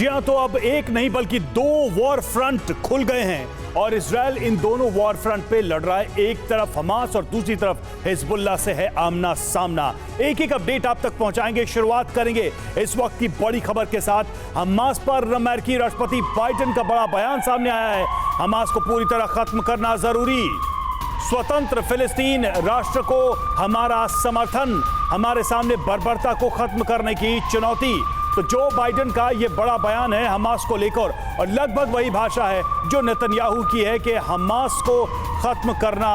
जी हां, तो अब एक नहीं बल्कि दो वॉर फ्रंट खुल गए हैं और इजराइल इन दोनों वॉर फ्रंट पे लड़ रहा है। एक तरफ हमास और दूसरी तरफ हिजबुल्लाह से है आमना सामना। एक एक अपडेट आप तक पहुंचाएंगे। शुरुआत करेंगे इस वक्त की बड़ी खबर के साथ। हमास पर अमेरिकी राष्ट्रपति बाइडेन का बड़ा बयान सामने आया है। हमास को पूरी तरह खत्म करना जरूरी, स्वतंत्र फिलिस्तीन राष्ट्र को हमारा समर्थन, हमारे सामने बर्बरता को खत्म करने की चुनौती। तो जो बाइडेन का ये बड़ा बयान है हमास को लेकर, और लगभग वही भाषा है जो नेतन्याहू की है कि हमास को खत्म करना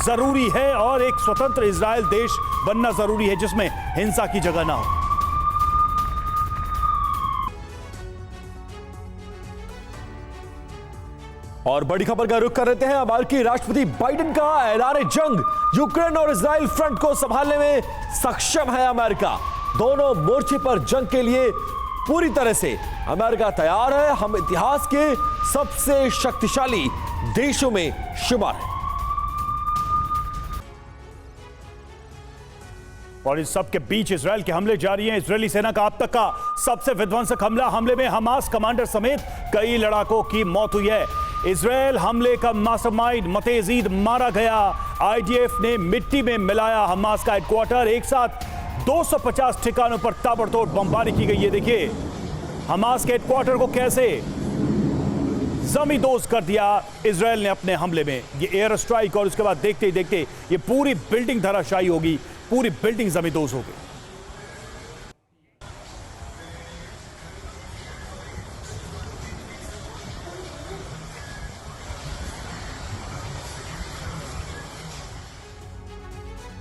जरूरी है और एक स्वतंत्र इजराइल देश बनना जरूरी है जिसमें हिंसा की जगह ना हो। और बड़ी खबर का रुख कर लेते हैं। अमेरिकी राष्ट्रपति बाइडेन का ऐलान जंग, यूक्रेन और इजराइल फ्रंट को संभालने में सक्षम है अमेरिका। दोनों मोर्चे पर जंग के लिए पूरी तरह से अमेरिका तैयार है। हम इतिहास के सबसे शक्तिशाली देशों में शुमार हैं। और इस सब के बीच इजराइल के हमले जारी हैं। इजरायली सेना का अब तक का सबसे विध्वंसक हमले में हमास कमांडर समेत कई लड़ाकों की मौत हुई है। इजराइल हमले का मास्टरमाइंड मतेज ईद मारा गया। आईडीएफ ने मिट्टी में मिलाया हमास का हेडक्वार्टर। एक साथ 250 ठिकानों पर ताबड़तोड़ बमबारी की गई है। देखिए हमास के हेडक्वार्टर को कैसे जमींदोज कर दिया इजराइल ने अपने हमले में। ये एयर स्ट्राइक और उसके बाद देखते ही देखते ये पूरी बिल्डिंग धराशायी होगी, पूरी बिल्डिंग जमींदोज होगी।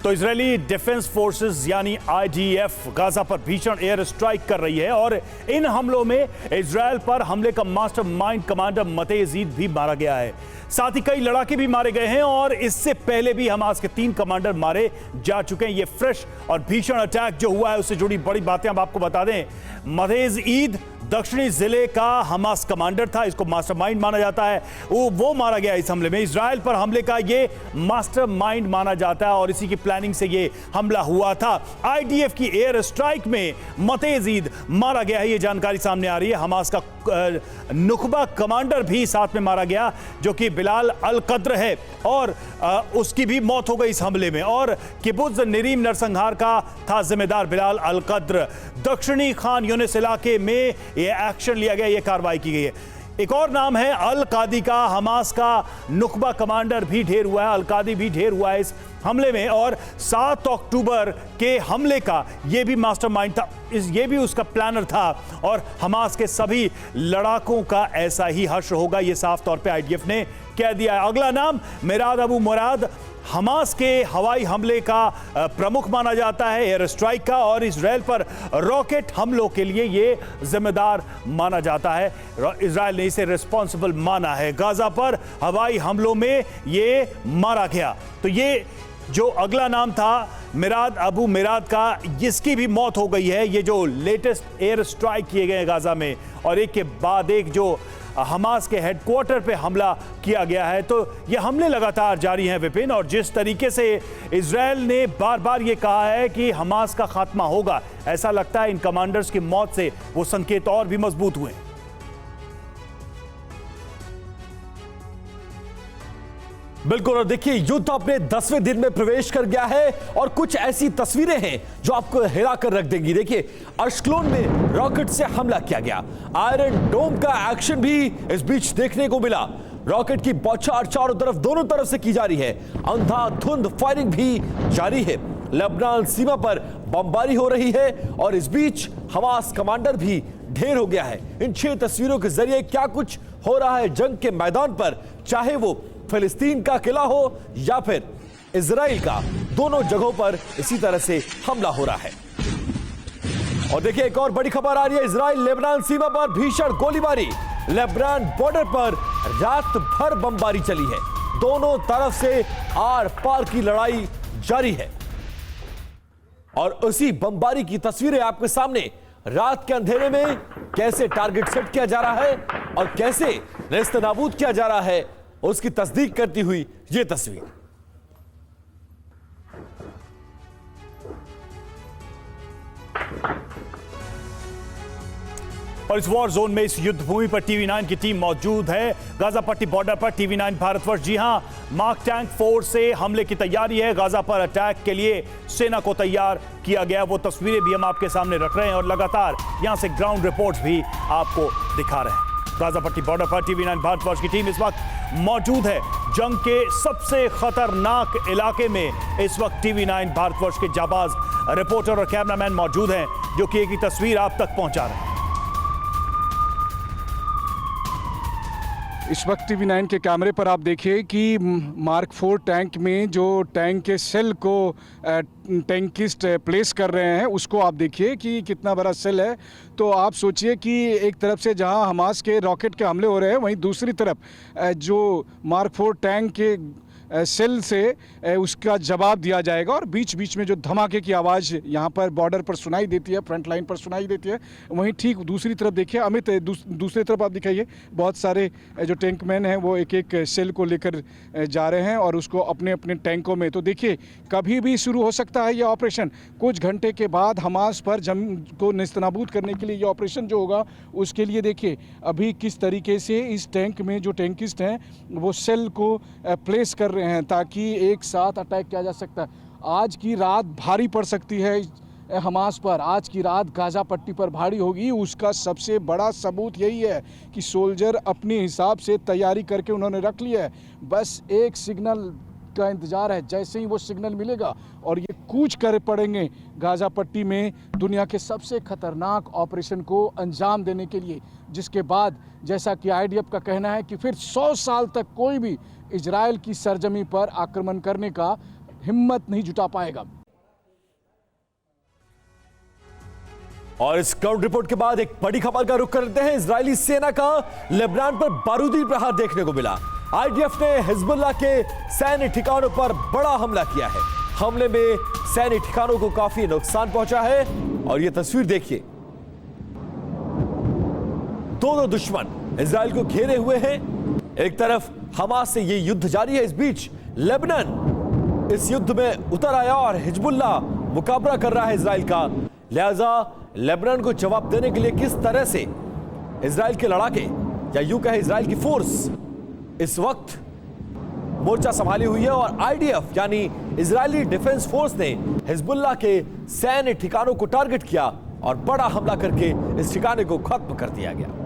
तो इजरायली डिफेंस फोर्सेस यानी आईडीएफ गाजा पर भीषण एयर स्ट्राइक कर रही है और इन हमलों में इजराइल पर हमले का मास्टरमाइंड कमांडर मतेज ईद भी मारा गया है। साथ ही कई लड़ाके भी मारे गए हैं और इससे पहले भी हमास के 3 कमांडर मारे जा चुके हैं। ये फ्रेश और भीषण अटैक जो हुआ है उससे जुड़ी बड़ी बातें हम आपको बता दें। मतेज ईद दक्षिणी जिले का हमास कमांडर था, इसको मास्टरमाइंड माना जाता है। वो मारा गया इस हमले में। इजराइल पर हमले का ये मास्टरमाइंड माना जाता है और इसी की प्लानिंग से ये हमला हुआ था। आईडीएफ की एयर स्ट्राइक में मतेज ईद मारा गया है, ये जानकारी सामने आ रही है। हमास का नुखबा कमांडर भी साथ में मारा गया जो कि बिलाल अल कद्र है और उसकी भी मौत हो गई इस हमले में। और किबुत्ज निरीम नरसंहार का था जिम्मेदार बिलाल अल कद्र। दक्षिणी खान यूनिस इलाके में यह एक्शन लिया गया, यह कार्रवाई की गई है। एक और नाम है अल कादी का। हमास का नुखबा कमांडर भी ढेर हुआ है, अल कादी भी ढेर हुआ है इस हमले में। और 7 अक्टूबर के हमले का यह भी मास्टरमाइंड था, ये भी उसका प्लानर था और हमास के सभी लड़ाकों का ऐसा ही हश्र होगा, यह साफ तौर पे आईडीएफ ने कह दिया है। अगला नाम मिराद अबू मुराद, हमास के हवाई हमले का प्रमुख माना जाता है, एयर स्ट्राइक का, और इजराइल पर रॉकेट हमलों के लिए ये जिम्मेदार माना जाता है। इजराइल ने इसे रिस्पॉन्सिबल माना है। गाजा पर हवाई हमलों में ये मारा गया। तो ये जो अगला नाम था मिराद अबू मिराद का, जिसकी भी मौत हो गई है। ये जो लेटेस्ट एयर स्ट्राइक किए गए गाजा में और एक के बाद एक जो हमास के हेडक्वार्टर पे हमला किया गया है, तो ये हमले लगातार जारी हैं विपिन। और जिस तरीके से इजराइल ने बार बार ये कहा है कि हमास का खात्मा होगा, ऐसा लगता है इन कमांडर्स की मौत से वो संकेत और भी मजबूत हुए। बिल्कुल। और देखिए युद्ध अपने 10वें दिन में प्रवेश कर गया है और कुछ ऐसी तस्वीरें हैं जो आपको हिला कर रख देंगी। देखिए अश्कलोन में रॉकेट से हमला किया गया। आयरन डोम का एक्शन भी इस बीच देखने को मिला। रॉकेट की बौछार चारों तरफ, दोनों तरफ से की जा रही है। अंधाधुंध फायरिंग भी जारी है। लेबनान सीमा पर बमबारी हो रही है और इस बीच हमास कमांडर भी ढेर हो गया है। इन 6 तस्वीरों के जरिए क्या कुछ हो रहा है जंग के मैदान पर, चाहे वो फिलिस्तीन का किला हो या फिर इजराइल का, दोनों जगहों पर इसी तरह से हमला हो रहा है। और देखिए एक और बड़ी खबर आ रही है। इजराइल लेबनान सीमा पर भीषण गोलीबारी। लेबनान बॉर्डर पर रात भर बमबारी चली है। दोनों तरफ से आर पार की लड़ाई जारी है और उसी बमबारी की तस्वीरें आपके सामने। रात के अंधेरे में कैसे टारगेट सेट किया जा रहा है और कैसे नेस्तनाबूद किया जा रहा है, उसकी तस्दीक करती हुई यह तस्वीर। और इस वॉर जोन में इस युद्ध भूमि पर TV9 की टीम मौजूद है। गाजा पट्टी बॉर्डर पर TV9 भारतवर्ष, जी हां, मार्क टैंक फोर्स से हमले की तैयारी है। गाजा पर अटैक के लिए सेना को तैयार किया गया। वो तस्वीरें भी हम आपके सामने रख रहे हैं और लगातार यहां से ग्राउंड रिपोर्ट्स भी आपको दिखा रहे हैं। गाजा पट्टी बॉर्डर पर TV9 भारतवर्ष की टीम इस वक्त मौजूद है। जंग के सबसे खतरनाक इलाके में इस वक्त TV9 भारतवर्ष के जाबाज रिपोर्टर और कैमरामैन मौजूद हैं, जो कि एक तस्वीर आप तक पहुंचा रहे हैं। इस वक्त TV9 के कैमरे पर आप देखिए कि मार्क 4 टैंक में जो टैंक के सेल को टैंकिस्ट प्लेस कर रहे हैं, उसको आप देखिए कि कितना बड़ा सेल है। तो आप सोचिए कि एक तरफ से जहां हमास के रॉकेट के हमले हो रहे हैं, वहीं दूसरी तरफ जो मार्क 4 टैंक के सेल से उसका जवाब दिया जाएगा। और बीच बीच में जो धमाके की आवाज़ यहाँ पर बॉर्डर पर सुनाई देती है, फ्रंट लाइन पर सुनाई देती है, वहीं ठीक दूसरी तरफ देखिए अमित, दूसरी तरफ आप दिखाइए, बहुत सारे जो टैंकमैन हैं वो एक एक सेल को लेकर जा रहे हैं और उसको अपने अपने टैंकों में। तो देखिए कभी भी शुरू हो सकता है ये ऑपरेशन। कुछ घंटे के बाद हमास पर जंग को नेस्तनाबूद करने के लिए ये ऑपरेशन जो होगा, उसके लिए देखिए अभी किस तरीके से इस टैंक में जो टैंकिस्ट हैं वो सेल को प्लेस कर रहे हैं ताकि एक साथ अटैक किया जा सकता है। आज की रात भारी पड़ सकती है हमास पर, आज की रात गाजा पट्टी पर भारी होगी। उसका सबसे बड़ा सबूत यही है कि सोल्जर अपने हिसाब से तैयारी करके उन्होंने रख लिया है। बस एक सिग्नल का इंतजार है, जैसे ही वो सिग्नल मिलेगा और ये कूच कर पड़ेंगे गाजा पट्टी में दुनिया के सबसे खतरनाक ऑपरेशन को अंजाम देने के लिए, जिसके बाद जैसा कि IDF का कहना है कि फिर 100 साल तक कोई भी इजराइल की सरजमी पर आक्रमण करने का हिम्मत नहीं जुटा पाएगा। और इस ग्राउंड रिपोर्ट के बाद एक बड़ी खबर का रुख करते हैं। इजरायली सेना का लेबनान पर बारूदी प्रहार देखने को मिला। IDF ने हिजबुल्लाह के सैन्य ठिकानों पर बड़ा हमला किया है। हमले में सैन्य ठिकानों को काफी नुकसान पहुंचा है और यह तस्वीर देखिए, दोनों दुश्मन इजराइल को घेरे हुए हैं। एक तरफ हमास से यह युद्ध जारी है, इस बीच लेबनान इस युद्ध में उतर आया और हिजबुल्लाह मुकाबला कर रहा है इजराइल का। लिहाजा लेबनान को जवाब देने के लिए किस तरह से इजराइल के लड़ाके या यूं कहे इजराइल की फोर्स इस वक्त मोर्चा संभाली हुई है और IDF यानी इजरायली डिफेंस फोर्स ने हिजबुल्लाह के सैन्य ठिकानों को टारगेट किया और बड़ा हमला करके इस ठिकाने को खत्म कर दिया गया।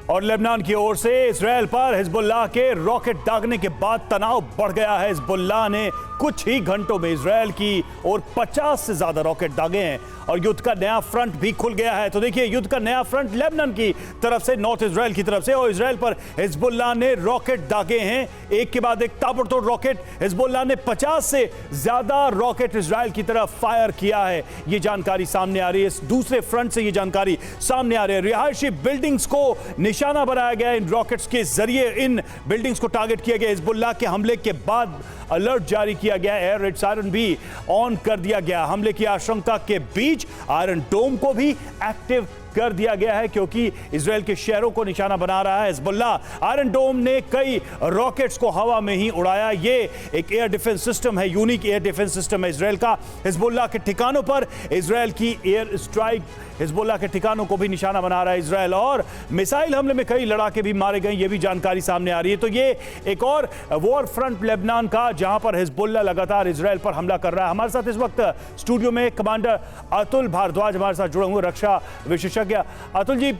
और लेबनान की ओर से इजराइल पर हिजबुल्लाह के रॉकेट दागने के बाद तनाव बढ़ गया है। हिजबुल्लाह ने कुछ ही घंटों में इजराइल की ओर 50 से ज्यादा रॉकेट दागे हैं और युद्ध का नया फ्रंट भी खुल गया है। तो देखिए युद्ध का नया फ्रंट लेबनान की तरफ से, नॉर्थ इजराइल की तरफ से, और इजराइल पर हिजबुल्लाह ने रॉकेट दागे हैं, एक के बाद एक ताबड़तोड़ रॉकेट। हिजबुल्लाह ने 50 से ज्यादा रॉकेट इजराइल की तरफ फायर किया है, ये जानकारी सामने आ रही है। इस दूसरे फ्रंट से ये जानकारी सामने आ रही है। रिहायशी बिल्डिंग्स को निशाना बनाया गया इन रॉकेट्स के जरिए, इन बिल्डिंग्स को टारगेट किया गया। हिजबुल्लाह के हमले के बाद अलर्ट जारी किया गया, एयर रेड सायरन भी ऑन कर दिया गया। हमले की आशंका के बीच आयरन डोम को भी एक्टिव कर दिया गया है क्योंकि इजराइल के शहरों को निशाना बना रहा है हिजबुल्लाह। आयरन डोम ने कई रॉकेट्स को हवा में ही उड़ाया। ये एक एयर डिफेंस सिस्टम है, यूनिक एयर डिफेंस सिस्टम है इजराइल का। हिजबुल्लाह के ठिकानों पर इजराइल की एयर स्ट्राइक, हिजबुल्लाह के ठिकानों को भी निशाना बना रहा है इजराइल, और मिसाइल हमले में कई लड़ाके भी मारे गए, ये भी जानकारी सामने आ रही है। तो ये एक और वॉर फ्रंट लेबनान का, जहां पर हिजबुल्लाह लगातार इजराइल पर हमला कर रहा है। हमारे साथ इस वक्त स्टूडियो में कमांडर अतुल भारद्वाज हमारे साथ जुड़े हुए, रक्षा विशेषज्ञ। अतुल जी,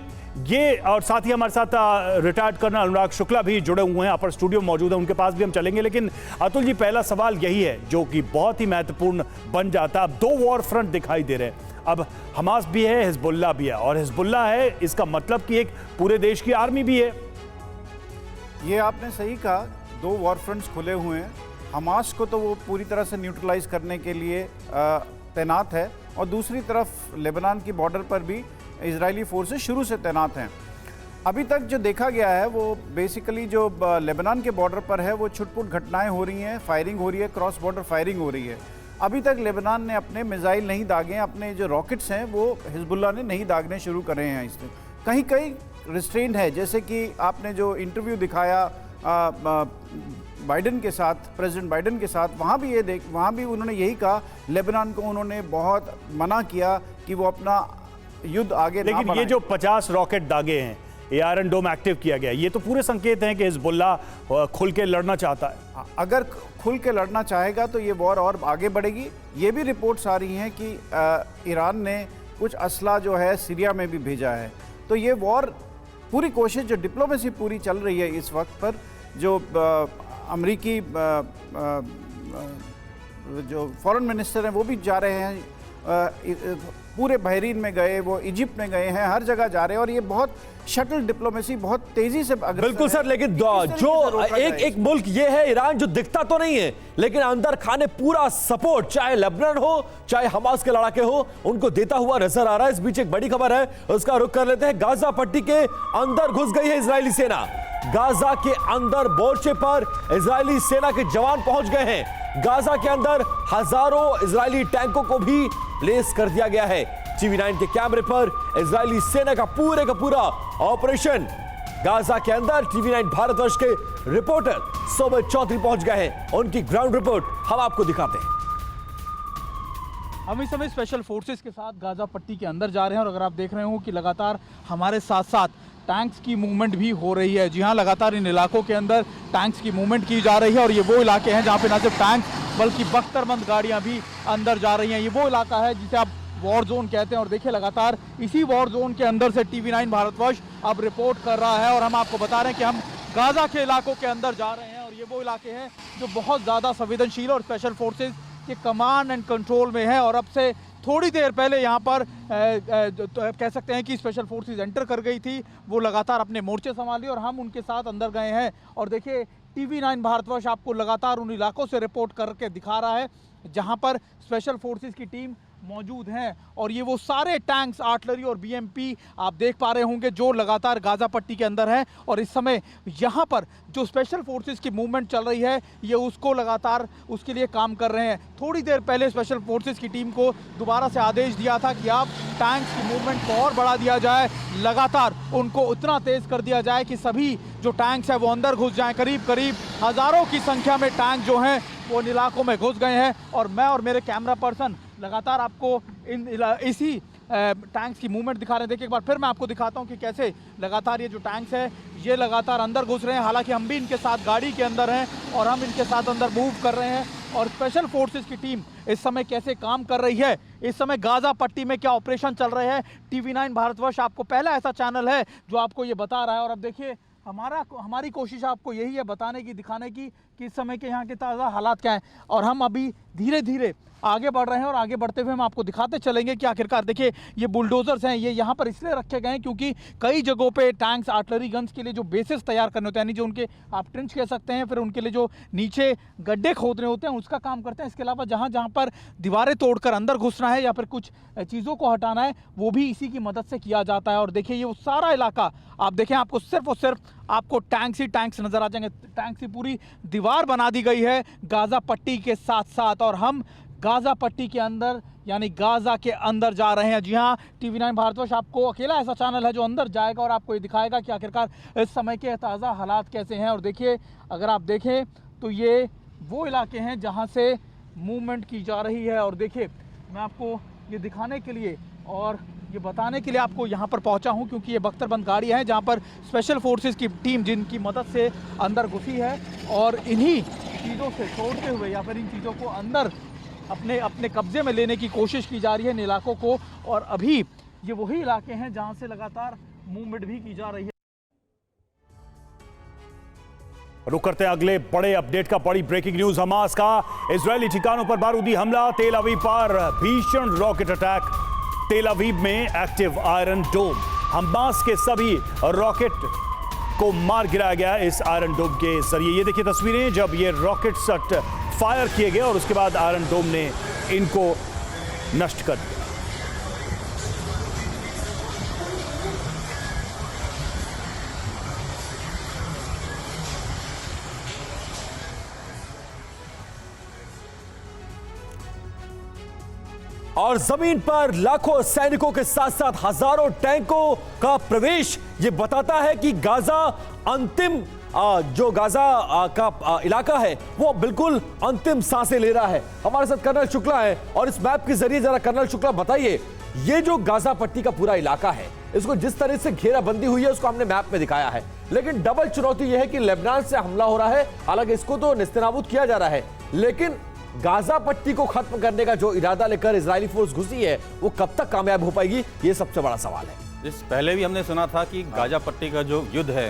ये और साथ ही हमारे साथ रिटायर्ड कर्नल अनुराग शुक्ला भी जुड़े हुए हैं, अपर स्टूडियो मौजूद है, उनके पास भी हम चलेंगे। लेकिन अतुल जी, पहला सवाल यही है जो कि बहुत ही महत्वपूर्ण बन जाता है। अब दो वॉर फ्रंट दिखाई दे रहे हैं, अब हमास भी है, हिजबुल्लाह भी है, और हिजबुल्लाह है इसका मतलब कि एक पूरे देश की आर्मी भी है। ये आपने सही कहा, दो वॉर फ्रंट्स खुले हुए हैं। हमास को तो वो पूरी तरह से न्यूट्रलाइज करने के लिए तैनात है, और दूसरी तरफ लेबनान की बॉर्डर पर भी इजरायली फोर्सेस शुरू से तैनात हैं। अभी तक जो देखा गया है वो बेसिकली जो लेबनान के बॉर्डर पर है वो छुटपुट घटनाएं हो रही हैं, फायरिंग हो रही है, क्रॉस बॉर्डर फायरिंग हो रही है। अभी तक लेबनान ने अपने मिसाइल नहीं दागे हैं, अपने जो रॉकेट्स हैं वो हिजबुल्लाह ने नहीं दागने शुरू करे हैं। इससे कहीं कहीं रिस्ट्रेंट है, जैसे कि आपने जो इंटरव्यू दिखाया बाइडन के साथ, प्रेसिडेंट बाइडन के साथ, वहाँ भी उन्होंने यही कहा, लेबनान को उन्होंने बहुत मना किया कि वो अपना युद्ध आगे ना लेकिन ये बढ़ाएं। जो 50 रॉकेट दागे हैं, ये आयरन डोम एक्टिव किया गया, ये तो पूरे संकेत हैं कि हिजबुल्लाह खुल के लड़ना चाहता है। अगर खुल के लड़ना चाहेगा तो ये वॉर और आगे बढ़ेगी। ये भी रिपोर्ट्स आ रही हैं कि ईरान ने कुछ असला जो है सीरिया में भी भेजा है। तो ये वॉर पूरी कोशिश, जो डिप्लोमेसी पूरी चल रही है इस वक्त पर, जो अमरीकी जो फॉरेन मिनिस्टर हैं वो भी जा रहे हैं, पूरे बहरीन में गए, वो इजिप्ट में गए हैं, हर जगह जा रहे हैं। और ये बहुत शटल डिप्लोमेसी बहुत तेजी से बिल्कुल सर, लेकिन जो एक मुल्क ये है ईरान, जो दिखता तो नहीं है लेकिन अंदर खाने पूरा सपोर्ट, चाहे लेबनान हो चाहे हमास के लड़ाके हो, उनको देता हुआ नजर आ रहा है। इस बीच एक बड़ी खबर है, उसका रुख कर लेते हैं। गाजा पट्टी के अंदर घुस गई है इजरायली सेना। गाजा के अंदर मोर्चे पर इजरायली सेना के जवान पहुंच गए हैं। गाजा के अंदर हजारों इजरायली टैंकों को भी प्लेस कर दिया गया है। TV9 के कैमरे पर इजरायली सेना का पूरा ऑपरेशन गाजा के अंदर। TV9 भारतवर्ष के रिपोर्टर सोबत चौधरी पहुंच गए हैं, उनकी ग्राउंड रिपोर्ट हम आपको दिखाते हैं। हम इस समय स्पेशल फोर्सेस के साथ गाजा पट्टी के अंदर जा रहे हैं और अगर आप देख रहे हो कि लगातार हमारे साथ साथ टैंक्स की मूवमेंट भी हो रही है। जी हाँ, लगातार इन इलाकों के अंदर टैंक्स की मूवमेंट की जा रही है और ये वो इलाके हैं जहाँ पे ना सिर्फ टैंक बल्कि बख्तरबंद गाड़ियाँ भी अंदर जा रही हैं। ये वो इलाका है जिसे आप वॉर जोन कहते हैं और देखिए लगातार इसी वॉर जोन के अंदर से TV9 भारतवर्ष अब रिपोर्ट कर रहा है और हम आपको बता रहे हैं कि हम गाजा के इलाकों के अंदर जा रहे हैं और ये वो इलाके हैं जो बहुत ज़्यादा संवेदनशील और स्पेशल फोर्सेज के कमांड एंड कंट्रोल में है। और अब से थोड़ी देर पहले यहाँ पर कह सकते हैं कि स्पेशल फोर्सेस एंटर कर गई थी, वो लगातार अपने मोर्चे संभाली और हम उनके साथ अंदर गए हैं। और देखिए TV9 भारतवर्ष आपको लगातार उन इलाकों से रिपोर्ट करके दिखा रहा है जहाँ पर स्पेशल फोर्सेस की टीम मौजूद हैं और ये वो सारे टैंक्स, आर्टिलरी और BMP आप देख पा रहे होंगे जो लगातार गाजा पट्टी के अंदर है। और इस समय यहाँ पर जो स्पेशल फोर्सेस की मूवमेंट चल रही है ये उसको लगातार उसके लिए काम कर रहे हैं। थोड़ी देर पहले स्पेशल फोर्सेस की टीम को दोबारा से आदेश दिया था कि आप टैंक्स की मूवमेंट को और बढ़ा दिया जाए, लगातार उनको उतना तेज़ कर दिया जाए कि सभी जो टैंक्स है वो अंदर घुस जाएँ। करीब हज़ारों की संख्या में टैंक जो हैं वो इन इलाकों में घुस गए हैं और मैं और मेरे कैमरा पर्सन लगातार आपको इसी टैंक्स की मूवमेंट दिखा रहे हैं। देखिए एक बार फिर मैं आपको दिखाता हूं कि कैसे लगातार ये जो टैंक्स है ये लगातार अंदर घुस रहे हैं। हालांकि हम भी इनके साथ गाड़ी के अंदर हैं और हम इनके साथ अंदर मूव कर रहे हैं। और स्पेशल फोर्सेस की टीम इस समय कैसे काम कर रही है, इस समय गाजा पट्टी में क्या ऑपरेशन चल रहे हैं, TV9 भारतवर्ष आपको पहला ऐसा चैनल है जो आपको ये बता रहा है। और अब देखिए हमारी कोशिश आपको यही है बताने की, दिखाने की कि इस समय के यहाँ के ताज़ा हालात क्या हैं। और हम अभी धीरे धीरे आगे बढ़ रहे हैं और आगे बढ़ते हुए हम आपको दिखाते चलेंगे कि आखिरकार देखिए ये बुलडोजर्स हैं, ये यहाँ पर इसलिए रखे गए हैं क्योंकि कई जगहों पे टैंक्स, आर्टिलरी गन्स के लिए जो बेसिस तैयार करने होते हैं, यानी जो उनके आप ट्रेंच कह सकते हैं, फिर उनके लिए जो नीचे गड्ढे खोदने होते हैं उसका काम करते हैं। इसके अलावा जहाँ जहाँ पर दीवारें तोड़कर अंदर घुसना है या फिर कुछ चीज़ों को हटाना है वो भी इसी की मदद से किया जाता है। और देखिए ये सारा इलाका आप देखें, आपको सिर्फ और सिर्फ आपको टैंक्स ही टैंक्स नजर आ जाएंगे। टैंक्स की पूरी दीवार बना दी गई है गाजा पट्टी के साथ साथ और हम गाजा पट्टी के अंदर यानी गाजा के अंदर जा रहे हैं। जी हाँ, TV9 भारतवर्ष आपको अकेला ऐसा चैनल है जो अंदर जाएगा और आपको ये दिखाएगा कि आखिरकार इस समय के ताज़ा हालात कैसे हैं। और देखिए अगर आप देखें तो ये वो इलाके हैं जहाँ से मूवमेंट की जा रही है। और देखिए मैं आपको ये दिखाने के लिए और ये बताने के लिए आपको यहाँ पर पहुँचा हूँ क्योंकि ये बख्तरबंद गाड़ियाँ हैं जहाँ पर स्पेशल फोर्सेस की टीम जिनकी मदद से अंदर घुसी है और इन्हीं चीज़ों से छोड़ते हुए या फिर इन चीज़ों को अंदर अपने कब्जे में लेने की कोशिश की जा रही है इन इलाकों को। और अभी ये वही इलाके हैं जहाँ से लगातार मूवमेंट भी की जा रही है। रुक करते हैं अगले बड़े अपडेट का। बड़ी ब्रेकिंग न्यूज, हमास का इजरायली ठिकानों पर बारूदी हमला, तेल अवीव पर भीषण रॉकेट अटैक। तेल अवीव में एक्टिव आयरन डोम, हमास के सभी रॉकेट को मार गिराया गया इस आयरन डोम के जरिए। ये देखिए तस्वीरें जब ये रॉकेट सट फायर किए गए और उसके बाद आयरन डोम ने इनको नष्ट कर दिया। और जमीन पर लाखों सैनिकों के साथ साथ हजारों टैंकों का प्रवेश ये बताता है कि गाजा अंतिम जो गाजा का इलाका है वो बिल्कुल अंतिम सांसें ले रहा है। हमारे साथ कर्नल शुक्ला है और इस मैप के जरिए जरा कर्नल शुक्ला बताइए ये जो गाजा पट्टी का पूरा इलाका है, इसको जिस तरह से घेराबंदी हुई है उसको हमने मैप में दिखाया है, लेकिन डबल चुनौती यह है कि लेबनान से हमला हो रहा है। हालांकि इसको तो निस्तेनाबूद किया जा रहा है, लेकिन गाजा पट्टी को खत्म करने का जो इरादा लेकर इजरायली फोर्स घुसी है वो कब तक कामयाब हो पाएगी, ये सबसे बड़ा सवाल है। इस पहले भी हमने सुना था कि गाजा पट्टी का जो युद्ध है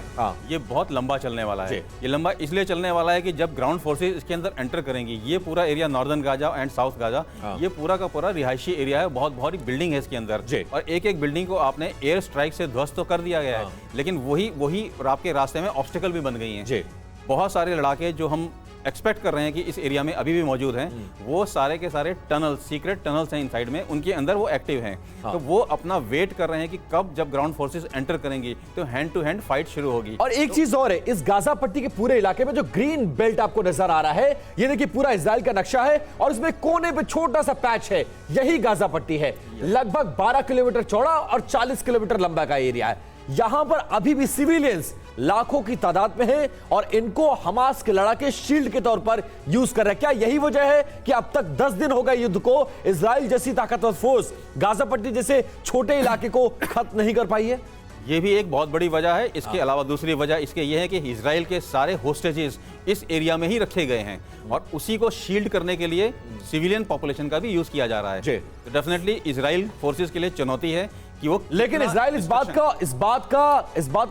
ये बहुत लंबा चलने वाला है। ये लंबा इसलिए चलने वाला है कि जब ग्राउंड फोर्सेस इसके अंदर एंटर करेंगी, ये पूरा area northern Gaza and south Gaza, ये पूरा का पूरा रिहायशी एरिया है, बहुत भारी बिल्डिंग है इसके अंदर, और एक एक बिल्डिंग को आपने एयर स्ट्राइक से ध्वस्त तो कर दिया गया है, लेकिन वही आपके रास्ते में ऑब्स्टिकल भी बन गई हैं। बहुत सारे लड़ाके जो हम एक्सपेक्ट कर रहे हैं कि इस एरिया में अभी भी मौजूद हैं, वो सारे के सारे टनल, सीक्रेट टनल्स हैं इनसाइड में, उनके अंदर वो एक्टिव हैं। तो वो अपना वेट कर रहे हैं कि कब जब ग्राउंड फोर्सेस एंटर करेंगी तो हैंड टू हैंड फाइट शुरू होगी। और एक चीज और है, इस गाजा पट्टी के पूरे इलाके में जो ग्रीन बेल्ट आपको नजर आ रहा है, ये देखिए पूरा इजराइल का नक्शा है, और इसमें कोने पे छोटा सा पैच है, यही गाजा पट्टी है। लगभग 12 किलोमीटर चौड़ा और 40 किलोमीटर लंबा का एरिया है। यहां पर अभी भी सिविलियंस लाखों की तादाद में हैं और इनको हमास के लड़ाके शील्ड के तौर पर यूज कर रहे हैं। क्या यही वजह है कि अब तक 10 दिन हो गए युद्ध को, इजराइल जैसी ताकतवर फोर्स गाजा पट्टी जैसे छोटे इलाके को खत्म नहीं कर पाई है? ये भी एक बहुत बड़ी वजह है। इसके अलावा दूसरी वजह इसके ये है कि इजराइल के सारे होस्टेजेस इस एरिया में ही रखे गए हैं, और उसी को शील्ड करने के लिए सिविलियन पॉपुलेशन का भी यूज किया जा रहा है। तो डेफिनेटली इजराइल फोर्सेस के लिए चुनौती है कि वो, लेकिन इजराइल इस बात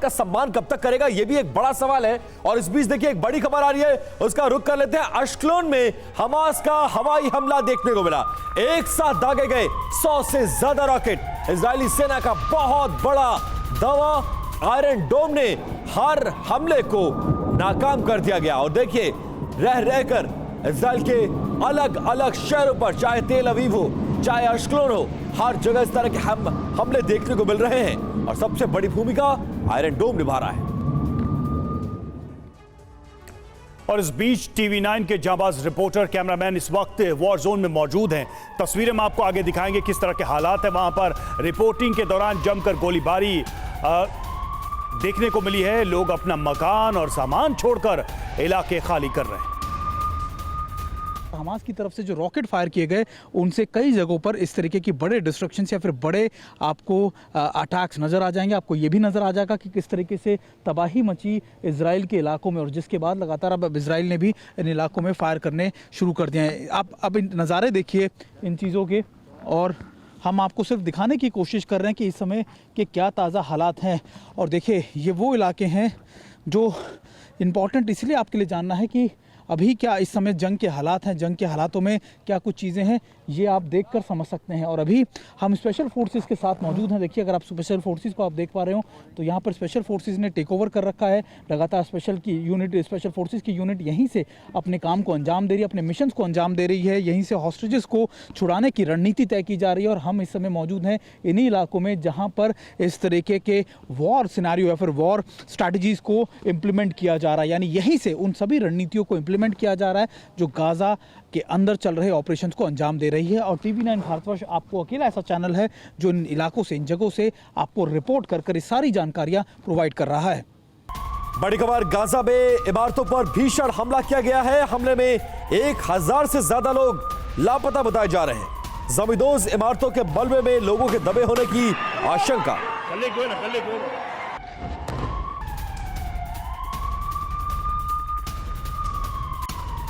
का सम्मान कब तक करेगा, यह भी एक बड़ा सवाल है। और इस बीच देखिए एक बड़ी खबर आ रही है, उसका रुख कर लेते हैं। अश्कलोन में हमास का हवाई हमला देखने को मिला, एक साथ दागे गए 100 से ज्यादा रॉकेट। इजरायली सेना का बहुत बड़ा दावा, आयरन डोम ने हर हमले को नाकाम कर दिया गया। और देखिए रह रहकर इजराइल के अलग अलग शहरों पर, चाहे तेल अवीव हो चाहे अश्कलोन हो, हर जगह इस तरह के हमले देखने को मिल रहे हैं, और सबसे बड़ी भूमिका आयरन डोम निभा रहा है। और इस बीच TV9 के जाबाज रिपोर्टर कैमरामैन इस वक्त वॉर जोन में मौजूद हैं। तस्वीरें हम आपको आगे दिखाएंगे किस तरह के हालात है वहां पर। रिपोर्टिंग के दौरान जमकर गोलीबारी देखने को मिली है। लोग अपना मकान और सामान छोड़कर इलाके खाली कर रहे हैं। हमास की तरफ से जो रॉकेट फायर किए गए, उनसे कई जगहों पर इस तरीके की बड़े डिस्ट्रक्शन या फिर बड़े आपको अटैक्स नज़र आ जाएंगे। आपको ये भी नज़र आ जाएगा कि किस तरीके से तबाही मची इजराइल के इलाकों में, और जिसके बाद लगातार अब इजराइल ने भी इन इलाकों में फायर करने शुरू कर दिए हैं। आप अब इन नज़ारे देखिए इन चीज़ों के, और हम आपको सिर्फ दिखाने की कोशिश कर रहे हैं कि इस समय के क्या ताज़ा हालात हैं। और देखिए ये वो इलाके हैं जो इम्पॉर्टेंट इसलिए आपके लिए जानना है कि अभी क्या इस समय जंग के हालात हैं, जंग के हालातों में क्या कुछ चीज़ें हैं, ये आप देखकर समझ सकते हैं। और अभी हम स्पेशल फोर्सेस के साथ मौजूद हैं। देखिए अगर आप स्पेशल फोर्सेस को आप देख पा रहे हो तो यहाँ पर स्पेशल फोर्सेस ने टेक ओवर कर रखा है। लगातार स्पेशल फोर्सेस की यूनिट यहीं से अपने काम को अंजाम दे रही है, अपने मिशन को अंजाम दे रही है। यहीं से हॉस्टेजेस को छुड़ाने की रणनीति तय की जा रही है। और हम इस समय मौजूद हैं इन्हीं इलाकों में जहाँ पर इस तरीके के वॉर सिनेरियो या फिर वॉर स्ट्रैटेजीज़ को इम्प्लीमेंट किया जा रहा है। यानी यहीं से उन सभी रणनीतियों को इम्प्लीमेंट किया जा रहा है जो गाजा के अंदर चल रहे ऑपरेशंस को अंजाम दे रही है। और TV9 भारतवर्ष आपको अकेला ऐसा चैनल है जो इन इलाकों से, इन जगहों से आपको रिपोर्ट कर इस सारी जानकारियां प्रोवाइड कर रहा है। बड़ी खबर, गाजा में इमारतों पर भीषण हमला किया गया है। हमले में 1000 से ज्यादा लोग लापता बताए जा रहे हैं। जमींदोज इमारतों के मलबे में लोगों के दबे होने की आशंका।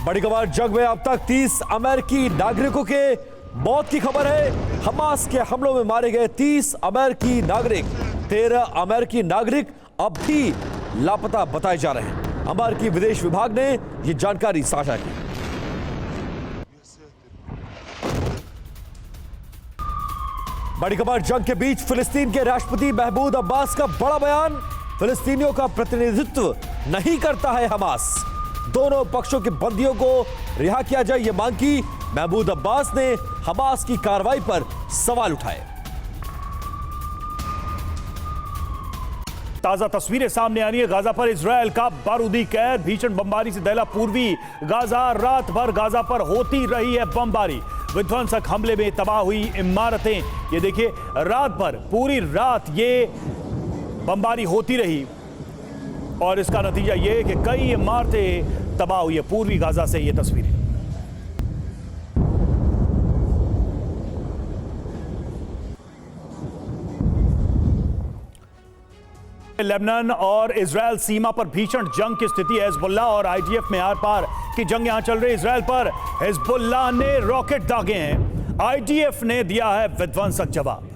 बड़ी खबर, जंग में अब तक 30 अमेरिकी नागरिकों के मौत की खबर है। हमास के हमलों में मारे गए 30 अमेरिकी नागरिक, 13 अमेरिकी नागरिक अब भी लापता बताए जा रहे हैं। अमेरिकी विदेश विभाग ने यह जानकारी साझा की। बड़ी खबर, जंग के बीच फिलिस्तीन के राष्ट्रपति महमूद अब्बास का बड़ा बयान। फिलिस्तीनियों का प्रतिनिधित्व नहीं करता है हमास। दोनों पक्षों के बंदियों को रिहा किया जाए, यह मांग की। महमूद अब्बास ने हमास की कार्रवाई पर सवाल उठाए। ताजा तस्वीरें सामने आ रही है गाजा पर इजराइल का बारूदी कहर। भीषण बमबारी से दहला पूर्वी गाजा। रात भर गाजा पर होती रही है बमबारी। विध्वंसक हमले में तबाह हुई इमारतें, ये देखिए रात भर, पूरी रात ये बमबारी होती रही, और इसका नतीजा ये कि कई इमारतें तबाह हुई है। पूर्वी गाजा से ये तस्वीरें। लेबनान और इजराइल सीमा पर भीषण जंग की स्थिति है। हिजबुल्लाह और आईडीएफ में आर पार की जंग यहां चल रही है। इजराइल पर हिजबुल्लाह ने रॉकेट दागे हैं, आईडीएफ ने दिया है विध्वंसक जवाब।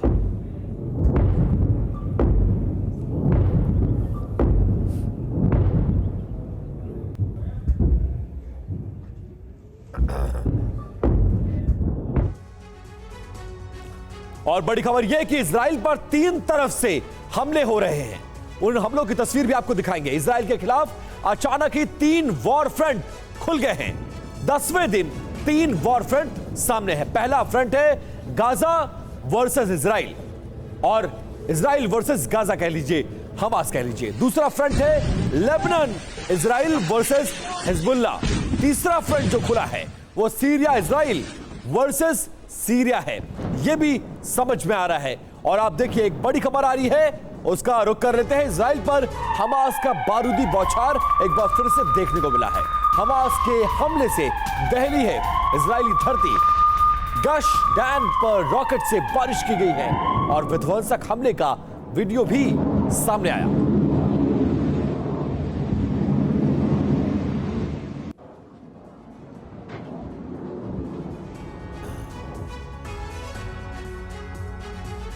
और बड़ी खबर यह कि इजराइल पर 3 तरफ से हमले हो रहे हैं। उन हमलों की तस्वीर भी आपको दिखाएंगे। इजराइल के खिलाफ अचानक ही 3 वॉर फ्रंट खुल गए हैं। 10वें दिन 3 वॉर फ्रंट सामने है। पहला फ्रंट है गाजा वर्सेस इजराइल, और इजराइल वर्सेस गाजा कह लीजिए, हमास कह लीजिए। दूसरा फ्रंट है लेबनान इजराइल वर्सेस हिजबुल्लाह। तीसरा फ्रंट जो खुला है वो सीरिया इजराइल वर्सेस सीरिया है। यह भी समझ में आ रहा है। और आप देखिए एक बड़ी खबर आ रही है, उसका रुख कर लेते हैं। इजराइल पर हमास का बारूदी बौछार एक बार फिर से देखने को मिला है। हमास के हमले से दहली है इजरायली धरती। गश डैन पर रॉकेट से बारिश की गई है और विध्वंसक हमले का वीडियो भी सामने आया।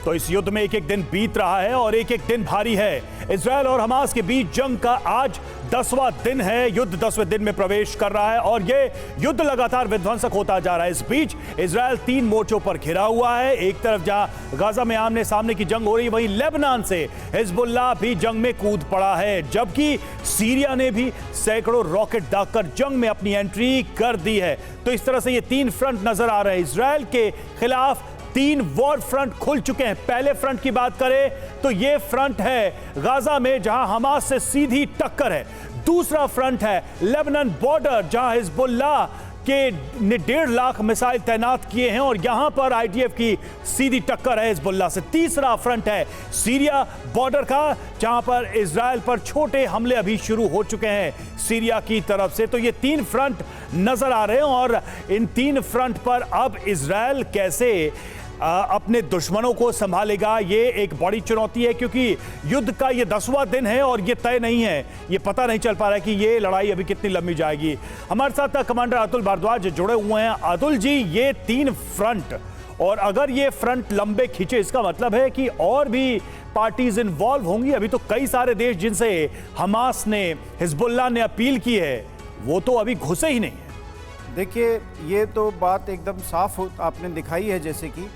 तो इस युद्ध में एक एक दिन बीत रहा है और एक एक दिन भारी है। इजराइल और हमास के बीच जंग का आज 10वां दिन है। युद्ध 10वें दिन में प्रवेश कर रहा है और यह युद्ध लगातार विध्वंसक होता जा रहा है। इस बीच इजराइल 3 मोर्चों पर घिरा हुआ है। एक तरफ जहां गाजा में आमने सामने की जंग हो रही है, वहीं लेबनान से हिजबुल्लाह भी जंग में कूद पड़ा है, जबकि सीरिया ने भी सैकड़ों रॉकेट दागकर जंग में अपनी एंट्री कर दी है। तो इस तरह से ये 3 फ्रंट नजर आ रहे हैं। इजराइल के खिलाफ 3 वॉर फ्रंट खुल चुके हैं। पहले फ्रंट की बात करें तो यह फ्रंट है गाजा में, जहां हमास से सीधी टक्कर है। दूसरा फ्रंट है लेबनान बॉर्डर, जहां हिजबुल्लाह के ने 1.5 लाख मिसाइल तैनात किए हैं और यहां पर आईडीएफ की सीधी टक्कर है हिजबुल्लाह से। तीसरा फ्रंट है सीरिया बॉर्डर का, जहां पर इजराइल पर छोटे हमले अभी शुरू हो चुके हैं सीरिया की तरफ से। तो ये 3 फ्रंट नजर आ रहे हैं और इन 3 फ्रंट पर अब इजराइल कैसे अपने दुश्मनों को संभालेगा, ये एक बड़ी चुनौती है, क्योंकि युद्ध का ये 10वां दिन है और ये तय नहीं है। ये पता नहीं चल पा रहा है कि ये लड़ाई अभी कितनी लंबी जाएगी। हमारे साथ कमांडर अतुल भारद्वाज जुड़े हुए हैं। अतुल जी, ये 3 फ्रंट, और अगर ये फ्रंट लंबे खींचे, इसका मतलब है कि और भी पार्टीज इन्वॉल्व होंगी। अभी तो कई सारे देश जिनसे हमास ने, हिजबुल्लाह ने अपील की है, वो तो अभी घुसे ही नहीं है। देखिए, ये तो बात एकदम साफ आपने दिखाई है, जैसे कि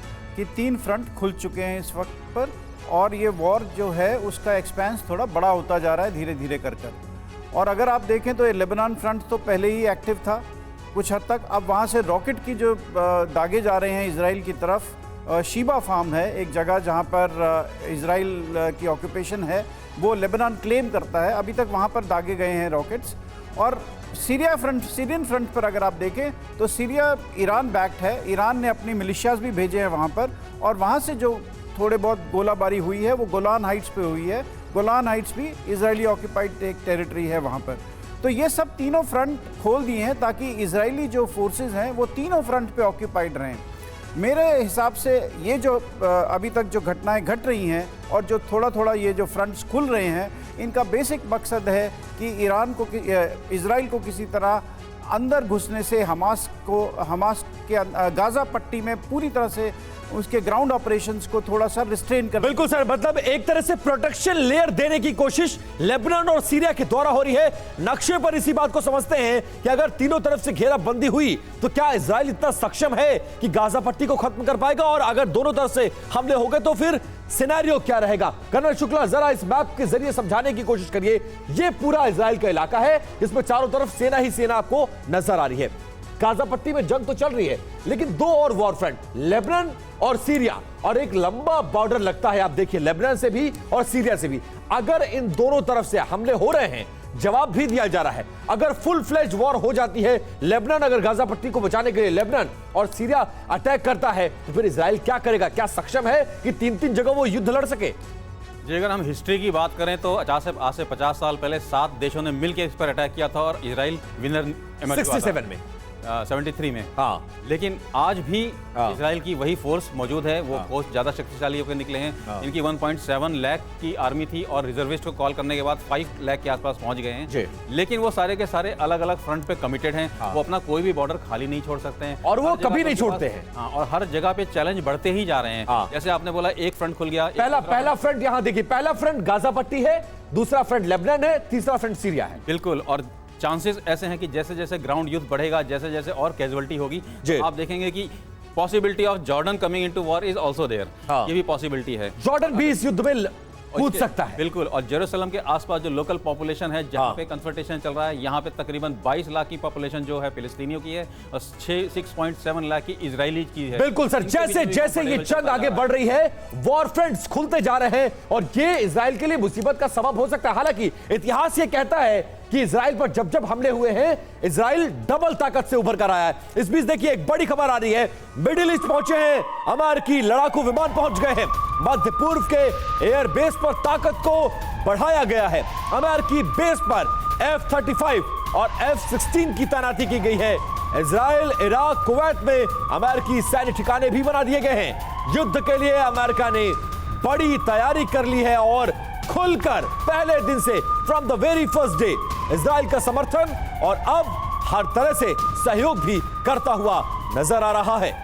3 फ्रंट खुल चुके हैं इस वक्त पर, और ये वॉर जो है उसका एक्सपेंस थोड़ा बड़ा होता जा रहा है धीरे धीरे कर। और अगर आप देखें तो ये लेबनान फ्रंट तो पहले ही एक्टिव था कुछ हद तक। अब वहाँ से रॉकेट की जो दागे जा रहे हैं इजराइल की तरफ। शीबा फार्म है एक जगह जहाँ पर इजराइल की ऑक्यूपेशन है, वो लेबनान क्लेम करता है। अभी तक वहाँ पर दागे गए हैं रॉकेट्स। और सीरियन फ्रंट पर अगर आप देखें तो सीरिया ईरान बैक्ड है। ईरान ने अपनी मिलिशियाज भी भेजे हैं वहाँ पर, और वहाँ से जो थोड़े बहुत गोलाबारी हुई है वो गोलान हाइट्स पे हुई है। गोलान हाइट्स भी इजरायली ऑक्यूपाइड एक टेरिटरी है वहाँ पर। तो ये सब तीनों फ्रंट खोल दिए हैं ताकि इजरायली जो फोर्सेस हैं वो तीनों फ्रंट पे ऑक्यूपाइड रहें। मेरे हिसाब से ये जो अभी तक जो घटनाएं घट रही हैं और जो थोड़ा थोड़ा ये जो फ्रंट्स खुल रहे हैं, इनका बेसिक मकसद है कि इजराइल को किसी तरह अंदर घुसने से हमास के गाजा पट्टी में पूरी तरह से उसके ग्राउंड ऑपरेशंस को थोड़ा सा रिस्ट्रेन कर। बिल्कुल सर, मतलब एक तरह से प्रोटेक्शन लेयर देने की कोशिश लेबनान और सीरिया के द्वारा हो रही है। नक्शे पर इसी बात को समझते हैं कि अगर तीनों तरफ से घेराबंदी हुई तो क्या इजराइल इतना सक्षम है कि गाजा पट्टी को खत्म कर पाएगा, और अगर दोनों तरफ से हमले हो गए तो फिर सिनेरियो क्या रहेगा? कर्नल शुक्ला, जरा इस मैप के जरिए समझाने की कोशिश करिए। यह पूरा इजराइल का इलाका है जिसमें चारों तरफ सेना ही सेना आपको नजर आ रही है। गाजा पट्टी में जंग तो चल रही है, लेकिन 2 और वॉर फ्रंट, लेबनान और सीरिया, और एक लंबा बॉर्डर लगता है। आप देखिए लेबनान से भी और सीरिया से भी। अगर इन दोनों तरफ से हमले हो रहे हैं, जवाब भी दिया जा रहा है। अगर फुल फ्लेज वॉर हो जाती है, लेबनान अगर गाजा पट्टी को बचाने के लिए लेबनान और सीरिया अटैक करता है, तो फिर इजराइल क्या करेगा? क्या सक्षम है कि 3-3 जगह वो युद्ध लड़ सके? जी, अगर हम हिस्ट्री की बात करें तो आज से 50 साल पहले 7 देशों ने मिलकर इस पर अटैक किया था और इजराइल विनर इमर्ज हुआ था। 67 में 73 में। हाँ। लेकिन आज भी हाँ। इजराइल की वही फोर्स मौजूद है, वो फोर्स ज़्यादा शक्तिशाली होकर निकले हैं। इनकी 1.7 लाख की आर्मी थी और रिजर्विस्ट को कॉल करने के बाद 5 लाख के आसपास पहुंच गए हैं। लेकिन वो सारे के सारे अलग अलग फ्रंट पे कमिटेड हैं। वो अपना कोई भी बॉर्डर खाली नहीं छोड़ सकते हैं और वो कभी नहीं छोड़ते हैं। हाँ, और हर जगह पे चैलेंज बढ़ते ही जा रहे हैं। जैसे आपने बोला एक फ्रंट खुल गया, पहला फ्रंट यहाँ देखिए, पहला फ्रंट गाजा पट्टी है, दूसरा फ्रंट लेबनान है, तीसरा फ्रंट सीरिया है। बिल्कुल, और चांसेस ऐसे हैं कि जैसे जैसे ग्राउंड युद्ध बढ़ेगा, जैसे जैसे और कैजुअलिटी होगी, तो आप देखेंगे कि possibility of Jordan coming into war is also there. ये भी पॉसिबिलिटी है, जॉर्डन भी इस युद्ध में कूद सकता है। बिल्कुल, और जेरूसलम के आसपास जो लोकल पॉपुलेशन है, जहां पे कंसल्टेशन चल रहा है, यहाँ पे तकरीबन 22 लाख की पॉपुलेशन जो है फिलिस्तीनियों की है और 6.7 लाख की इजरायली की है। बिल्कुल सर, जैसे जैसे ये जंग आगे बढ़ रही है, वॉर फ्रंट्स खुलते जा रहे हैं और ये इजराइल के लिए मुसीबत का सबब हो सकता है। हालांकि इतिहास ये कहता है कि इजराइल पर जब जब हमले हुए हैं, इजराइल डबल ताकत से उभर कर आया है। इस बीच देखिए एक बड़ी खबर आ रही है, मिडिल ईस्ट पहुंचे हैं अमेरिकी लड़ाकू विमान, पहुंच गए हैं मध्य पूर्व के एयर बेस पर। ताकत को बढ़ाया गया है, अमेरिकी बेस पर F-35 और F-16 की तैनाती की गई है। इजराइल, इराक, कुवैत में अमेरिकी सैन्य ठिकाने भी बना दिए गए हैं। युद्ध के लिए अमेरिका ने बड़ी तैयारी कर ली है और खुलकर पहले दिन से from the very first day Israel का समर्थन और अब हर तरह से सहयोग भी करता हुआ नजर आ रहा है।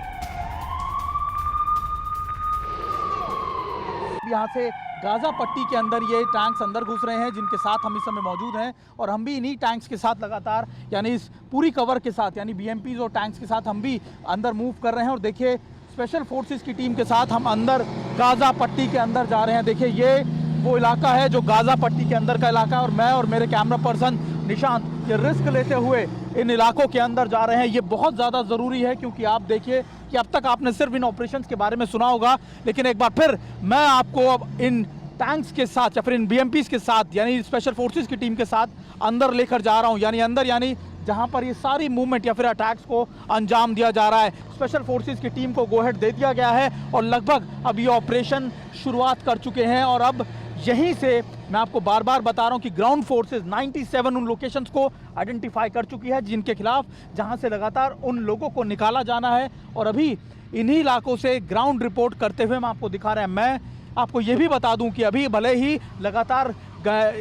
यहाँ से गाजा पट्टी के अंदर ये टैंक्स अंदर घुस रहे हैं, जिनके साथ हम इस समय मौजूद हैं और हम भी इन्हीं टैंक्स के साथ लगातार, यानी इस पूरी कवर के साथ, यानी BMPs और टैंक्स के साथ हम भी अंदर मूव कर रहे हैं। और देखिए स्पेशल फोर्सेस की टीम के साथ हम अंदर गाजा पट्टी के अंदर जा रहे हैं। देखिए ये वो इलाका है जो गाजा पट्टी के अंदर का इलाका है और मैं और मेरे कैमरा पर्सन निशांत ये रिस्क लेते हुए इन इलाकों के अंदर जा रहे हैं। ये बहुत ज़्यादा ज़रूरी है क्योंकि आप देखिए कि अब तक आपने सिर्फ इन ऑपरेशंस के बारे में सुना होगा, लेकिन एक बार फिर मैं आपको अब इन टैंक्स के साथ या फिर इन BMPs के साथ, यानी स्पेशल फोर्सेस की टीम के साथ अंदर लेकर जा रहा हूँ। यानी अंदर, यानी जहां पर ये सारी मूवमेंट या फिर अटैक्स को अंजाम दिया जा रहा है। स्पेशल फोर्सेस की टीम को गो हेड दे दिया गया है और लगभग अब ये ऑपरेशन शुरुआत कर चुके हैं। और अब यहीं से मैं आपको बार बार बता रहा हूं कि ग्राउंड फोर्सेस 97 उन लोकेशंस को आइडेंटिफाई कर चुकी है जिनके खिलाफ, जहां से लगातार उन लोगों को निकाला जाना है। और अभी इन्हीं इलाकों से ग्राउंड रिपोर्ट करते हुए मैं आपको दिखा रहा है। मैं आपको ये भी बता दूं कि अभी भले ही लगातार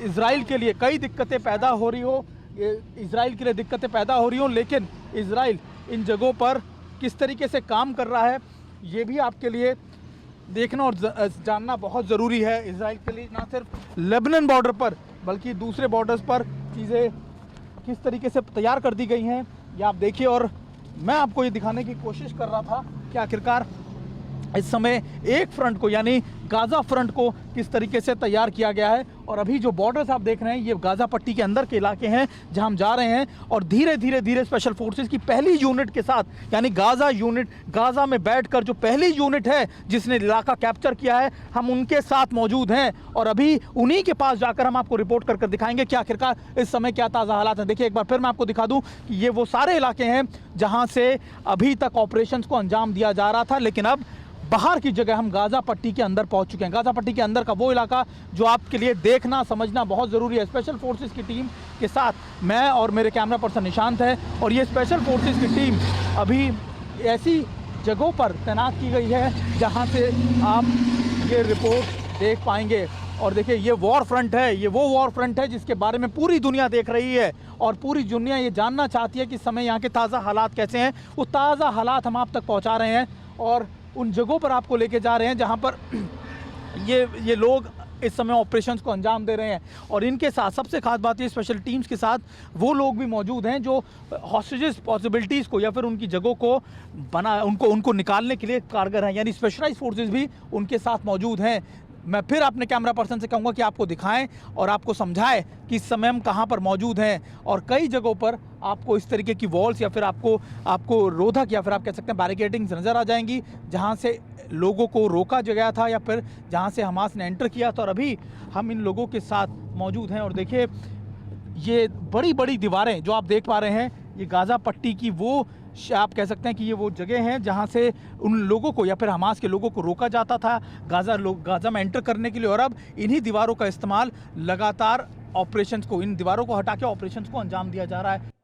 इजराइल के लिए कई दिक्कतें पैदा हो रही हो, इजराइल के लिए दिक्कतें पैदा हो रही हो, लेकिन इजराइल इन जगहों पर किस तरीके से काम कर रहा है ये भी आपके लिए देखना और जानना बहुत ज़रूरी है। इजराइल के लिए ना सिर्फ लेबनान बॉर्डर पर बल्कि दूसरे बॉर्डर्स पर चीज़ें किस तरीके से तैयार कर दी गई हैं ये आप देखिए। और मैं आपको ये दिखाने की कोशिश कर रहा था कि आखिरकार इस समय एक फ्रंट को, यानी गाजा फ्रंट को किस तरीके से तैयार किया गया है। और अभी जो बॉर्डर्स आप देख रहे हैं ये गाजा पट्टी के अंदर के इलाके हैं जहां हम जा रहे हैं। और धीरे धीरे स्पेशल फोर्सेस की पहली यूनिट के साथ, यानी गाजा यूनिट, गाजा में बैठकर जो पहली यूनिट है जिसने इलाका कैप्चर किया है, हम उनके साथ मौजूद हैं। और अभी उन्हीं के पास जाकर हम आपको रिपोर्ट कर दिखाएंगे कि आखिरकार इस समय क्या ताज़ा हालात हैं। देखिए एक बार फिर मैं आपको दिखा दूं कि ये वो सारे इलाके हैं जहाँ से अभी तक ऑपरेशन को अंजाम दिया जा रहा था, लेकिन अब बाहर की जगह हम गाजा पट्टी के अंदर पहुंच चुके हैं। गाजा पट्टी के अंदर का वो इलाका जो आपके लिए देखना समझना बहुत ज़रूरी है। स्पेशल फोर्सेस की टीम के साथ मैं और मेरे कैमरा पर्सन निशांत है और ये स्पेशल फोर्सेस की टीम अभी ऐसी जगहों पर तैनात की गई है जहां से आप ये रिपोर्ट देख पाएंगे। और देखिए ये वॉर फ्रंट है, ये वो वॉर फ्रंट है जिसके बारे में पूरी दुनिया देख रही है और पूरी दुनिया ये जानना चाहती है कि इस समय यहाँ के ताज़ा हालात कैसे हैं। वो ताज़ा हालात हम आप तक पहुँचा रहे हैं और उन जगहों पर आपको लेके जा रहे हैं जहां पर ये लोग इस समय ऑपरेशंस को अंजाम दे रहे हैं। और इनके साथ सबसे खास बात ये, स्पेशल टीम्स के साथ वो लोग भी मौजूद हैं जो हॉस्टेजेस पॉसिबिलिटीज़ को या फिर उनकी जगहों को उनको निकालने के लिए कारगर हैं, यानी स्पेशलाइज फोर्सेस भी उनके साथ मौजूद हैं। मैं फिर अपने कैमरा पर्सन से कहूँगा कि आपको दिखाएं और आपको समझाएं कि इस समय हम कहाँ पर मौजूद हैं। और कई जगहों पर आपको इस तरीके की वॉल्स या फिर आपको रोधक या फिर आप कह सकते हैं बैरिकेडिंग्स नज़र आ जाएंगी जहाँ से लोगों को रोका गया था या फिर जहाँ से हमास ने एंटर किया था। और अभी हम इन लोगों के साथ मौजूद हैं और देखिए ये बड़ी बड़ी दीवारें जो आप देख पा रहे हैं, ये गाजा पट्टी की वो आप कह सकते हैं कि ये वो जगह हैं जहां से उन लोगों को या फिर हमास के लोगों को रोका जाता था गाजा में एंटर करने के लिए। और अब इन्हीं दीवारों का इस्तेमाल लगातार ऑपरेशंस को, इन दीवारों को हटा के ऑपरेशंस को अंजाम दिया जा रहा है।